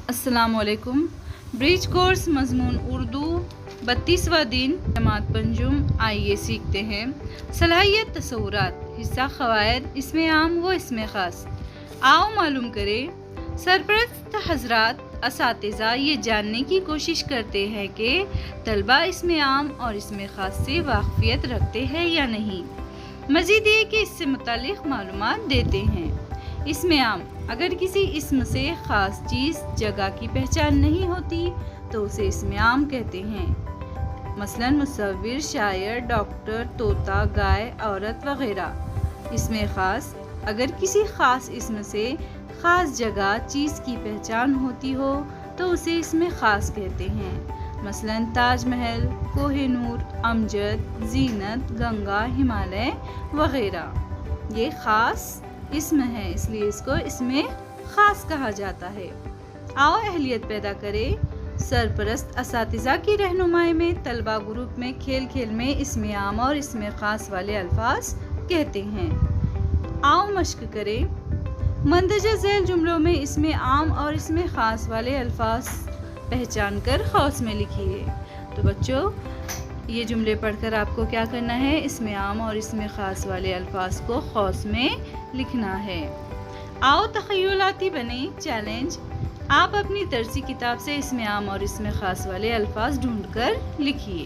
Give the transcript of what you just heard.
السلام علیکم۔ برج کورس مضمون اردو 32واں دن جماعت پنجم، آئیے سیکھتے ہیں صلاحیت تصورات، حصہ قواعد، اسم عام و اسم خاص۔ آؤ معلوم کریں۔ سرپرست حضرات اساتذہ یہ جاننے کی کوشش کرتے ہیں کہ طلبہ اسم عام اور اسم خاص سے واقفیت رکھتے ہیں یا نہیں۔ مزید یہ کہ اس سے متعلق معلومات دیتے ہیں۔ اسم عام: اگر کسی اسم سے خاص چیز جگہ کی پہچان نہیں ہوتی تو اسے اسم عام کہتے ہیں، مثلا مصور، شاعر، ڈاکٹر، طوطا، گائے، عورت وغیرہ۔ اسم خاص: اگر کسی خاص اسم سے خاص جگہ چیز کی پہچان ہوتی ہو تو اسے اسم خاص کہتے ہیں، مثلا تاج محل، کوہ نور، امجد، زینت، گنگا، ہمالیہ وغیرہ۔ یہ خاص اسم ہے، اس لیے اس کو اسم خاص کہا جاتا ہے۔ آؤ اہلیت پیدا کرے۔ سرپرست اساتذہ کی رہنمائی میں طلبہ گروپ میں کھیل کھیل میں اسم عام اور اسم خاص والے الفاظ کہتے ہیں۔ آؤ مشق کریں۔ مندرجہ ذیل جملوں میں اسم عام اور اسم خاص والے الفاظ پہچان کر قوس میں لکھیے۔ تو بچوں، یہ جملے پڑھ کر آپ کو کیا کرنا ہے؟ اسم عام اور اسم خاص والے الفاظ کو قوس میں لکھنا ہے۔ آؤ تخیلاتی بنیں۔ چیلنج: آپ اپنی درسی کتاب سے اسم عام اور اسم خاص والے الفاظ ڈھونڈ کر لکھیے۔